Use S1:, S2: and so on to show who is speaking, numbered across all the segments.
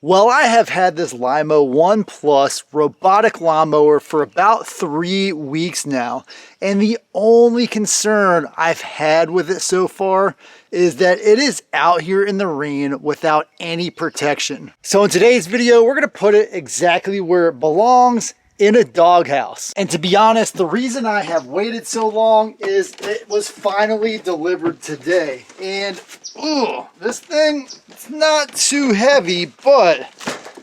S1: Well, I have had this LyMow One Plus robotic lawnmower for about 3 weeks now, and the only concern I've had with it so far is that it is out here in the rain without any protection. So in today's video, we're gonna put it exactly where it belongs, in a doghouse. And to be honest, the reason I have waited so long is it was finally delivered today. And this thing, it's not too heavy, but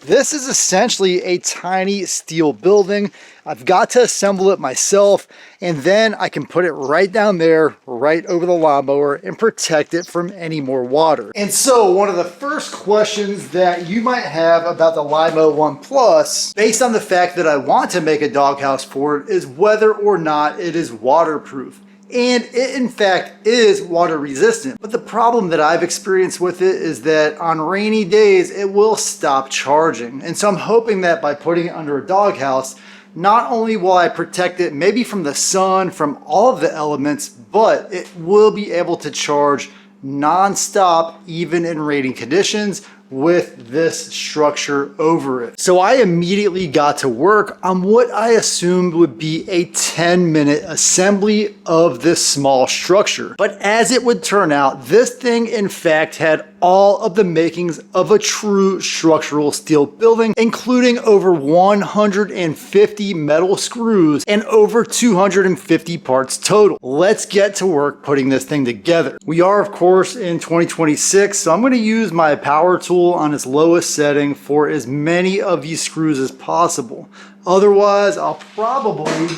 S1: this is essentially a tiny steel building. I've got to assemble it myself, and then I can put it right down there, right over the lawnmower, and protect it from any more water. And so one of the first questions that you might have about the LyMow One Plus, based on the fact that I want to make a doghouse for it, is whether or not it is waterproof. And it in fact is water resistant. But the problem that I've experienced with it is that on rainy days, it will stop charging. And so I'm hoping that by putting it under a doghouse, not only will I protect it maybe from the sun, from all of the elements, but it will be able to charge non-stop, even in rainy conditions, with this structure over it. So I immediately got to work on what I assumed would be a 10-minute assembly of this small structure. But as it would turn out, this thing in fact had all of the makings of a true structural steel building, including over 150 metal screws and over 250 parts total. Let's get to work putting this thing together. We are of course in 2026, so I'm going to use my power tool on its lowest setting for as many of these screws as possible. Otherwise, I'll probably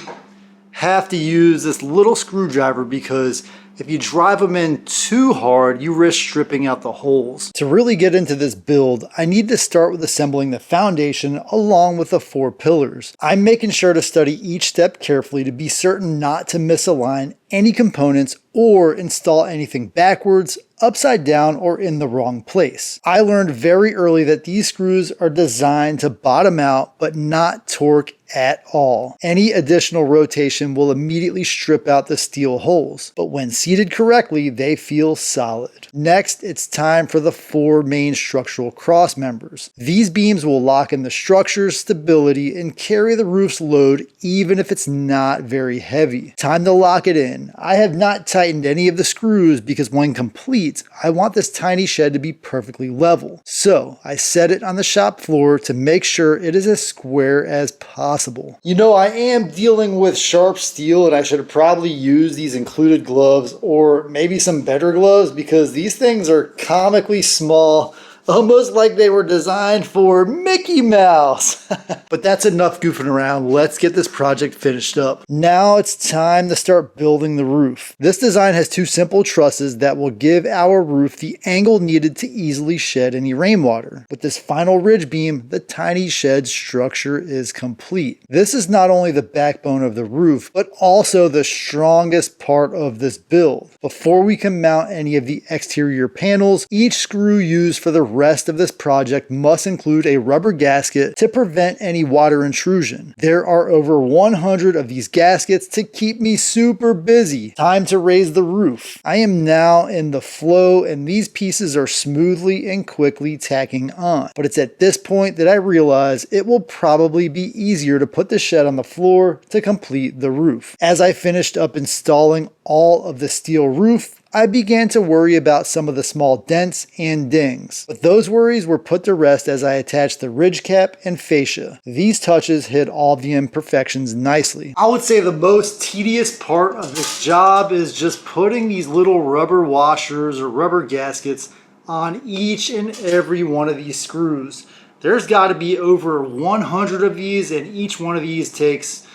S1: have to use this little screwdriver because if you drive them in too hard, you risk stripping out the holes. To really get into this build, I need to start with assembling the foundation along with the 4 pillars. I'm making sure to study each step carefully to be certain not to misalign any components or install anything backwards, upside down, or in the wrong place. I learned very early that these screws are designed to bottom out but not torque at all. Any additional rotation will immediately strip out the steel holes, but when seated correctly, they feel solid. Next, it's time for the 4 main structural cross members. These beams will lock in the structure's stability and carry the roof's load even if it's not very heavy. Time to lock it in. I have not tightened any of the screws because when complete, I want this tiny shed to be perfectly level. So I set it on the shop floor to make sure it is as square as possible. You know, I am dealing with sharp steel and I should have probably used these included gloves or maybe some better gloves because these things are comically small, almost like they were designed for Mickey Mouse. But that's enough goofing around. Let's get this project finished up. Now it's time to start building the roof. This design has 2 simple trusses that will give our roof the angle needed to easily shed any rainwater. With this final ridge beam, the tiny shed structure is complete. This is not only the backbone of the roof, but also the strongest part of this build. Before we can mount any of the exterior panels, each screw used for the rest of this project must include a rubber gasket to prevent any water intrusion. There are over 100 of these gaskets to keep me super busy. Time to raise the roof. I am now in the flow and these pieces are smoothly and quickly tacking on. But it's at this point that I realize it will probably be easier to put the shed on the floor to complete the roof. As I finished up installing all of the steel roof, I began to worry about some of the small dents and dings, but those worries were put to rest as I attached the ridge cap and fascia. These touches hid all the imperfections nicely. I would say the most tedious part of this job is just putting these little rubber washers or rubber gaskets on each and every one of these screws. There's got to be over 100 of these and each one of these takes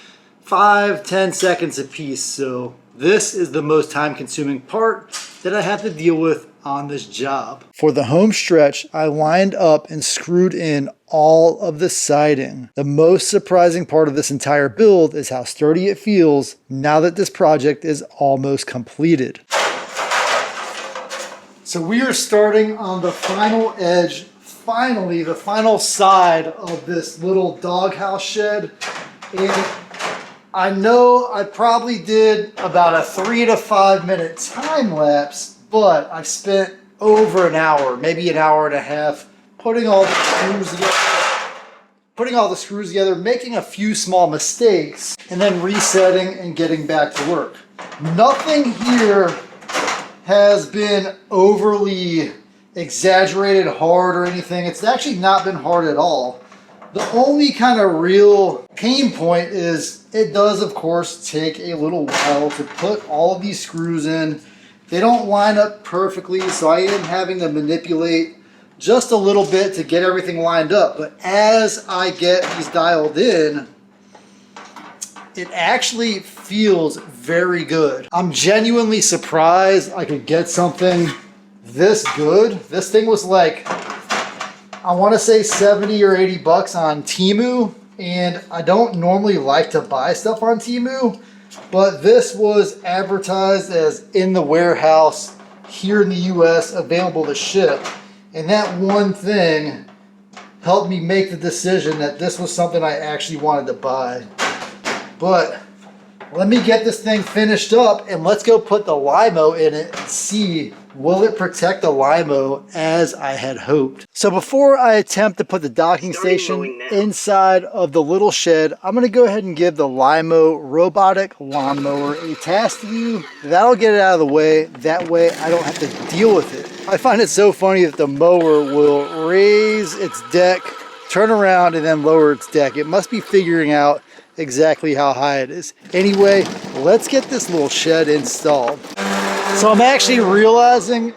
S1: 5-10 seconds a piece, so this is the most time-consuming part that I have to deal with on this job. For the home stretch, I lined up and screwed in all of the siding. The most surprising part of this entire build is how sturdy it feels now that this project is almost completed. So we are starting on the final edge, finally the final side of this little doghouse shed. And I know I probably did about a 3 to 5 minute time lapse, but I spent over an hour, maybe an hour and a half, putting all the screws together, making a few small mistakes, and then resetting and getting back to work. Nothing here has been overly exaggerated hard or anything. It's actually not been hard at all. The only kind of real pain point is it does, of course, take a little while to put all of these screws in. They don't line up perfectly, so I am having to manipulate just a little bit to get everything lined up. But as I get these dialed in, it actually feels very good. I'm genuinely surprised I could get something this good. This thing was like, I want to say 70 or 80 bucks on Temu, and I don't normally like to buy stuff on Temu, but this was advertised as in the warehouse here in the US, available to ship, and that one thing helped me make the decision that this was something I actually wanted to buy. But let me get this thing finished up and let's go put the LyMow in it and see, will it protect the LyMow as I had hoped. So before I attempt to put the docking station inside of the little shed, I'm going to go ahead and give the LyMow robotic lawnmower a task to do. That'll get it out of the way. That way I don't have to deal with it. I find it so funny that the mower will raise its deck, turn around, and then lower its deck. It must be figuring out exactly how high it is. Anyway, let's get this little shed installed. So I'm actually realizing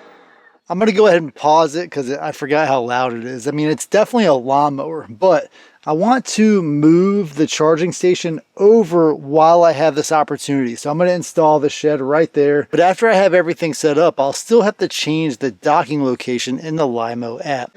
S1: I'm going to go ahead and pause it because I forgot how loud it is. I mean, it's definitely a lawnmower, but I want to move the charging station over while I have this opportunity. So I'm going to install the shed right there. But after I have everything set up, I'll still have to change the docking location in the LyMow app.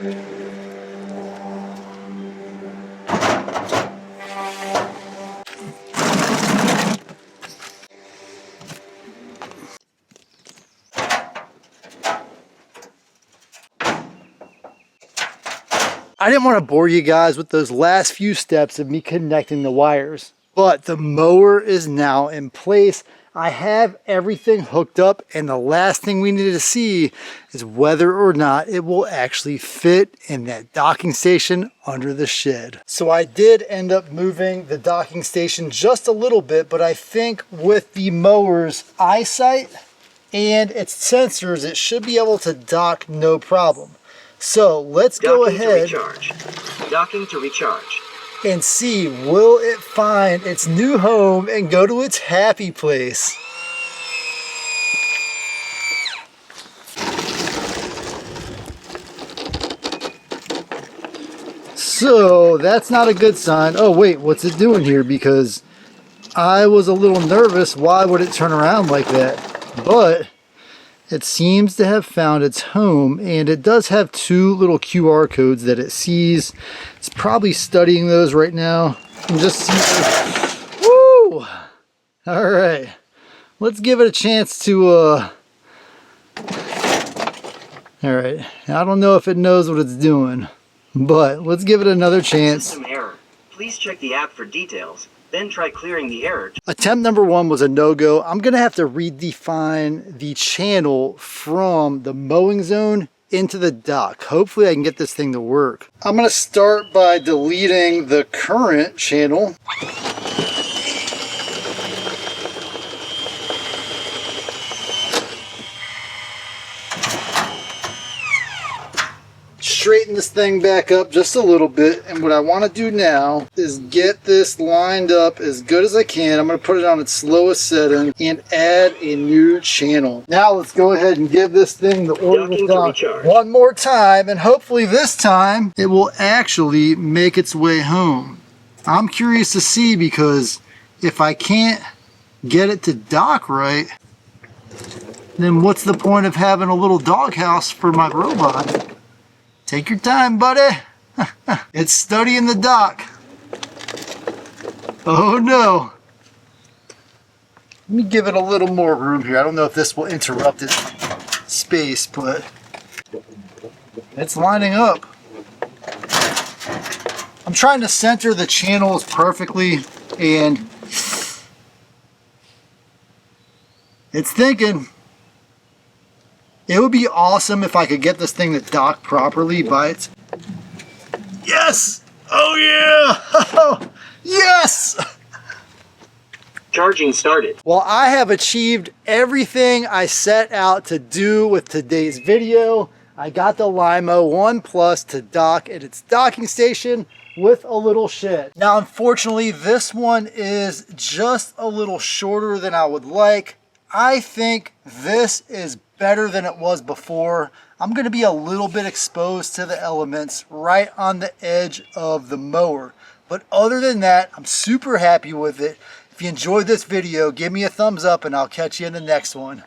S1: I didn't want to bore you guys with those last few steps of me connecting the wires, but the mower is now in place. I have everything hooked up, and the last thing we need to see is whether or not it will actually fit in that docking station under the shed. So I did end up moving the docking station just a little bit, but I think with the mower's eyesight and its sensors, it should be able to dock no problem. So let's go ahead
S2: Docking to recharge.
S1: And see, will it find its new home and go to its happy place? So that's not a good sign. Oh wait, what's it doing here? Because I was a little nervous. Why would it turn around like that? But it seems to have found its home, and it does have two little QR codes that it sees. It's probably studying those right now. And just see. Woo! All right, let's give it a chance to. All right, I don't know if it knows what it's doing, but let's give it another chance.
S2: System error. Please check the app for details. Then try clearing the error.
S1: Attempt number one was a no-go. I'm gonna have to redefine the channel from the mowing zone into the dock. Hopefully I can get this thing to work. I'm gonna start by deleting the current channel. Straighten this thing back up just a little bit, and what I want to do now is get this lined up as good as I can. I'm going to put it on its slowest setting and add a new channel. Now let's go ahead and give this thing the order dock one more time, and hopefully this time it will actually make its way home. I'm curious to see, because if I can't get it to dock right, then what's the point of having a little doghouse for my robot? Take your time, buddy. It's studying the dock. Oh no. Let me give it a little more room here. I don't know if this will interrupt its space, but it's lining up. I'm trying to center the channels perfectly, and it's thinking. It would be awesome if I could get this thing to dock properly by its... Yes! Oh yeah! Yes!
S2: Charging started.
S1: Well, I have achieved everything I set out to do with today's video. I got the LyMow One Plus to dock at its docking station with a little shed. Now, unfortunately, this one is just a little shorter than I would like. I think this is better than it was before. I'm gonna be a little bit exposed to the elements right on the edge of the mower. But other than that, I'm super happy with it. If you enjoyed this video, give me a thumbs up and I'll catch you in the next one.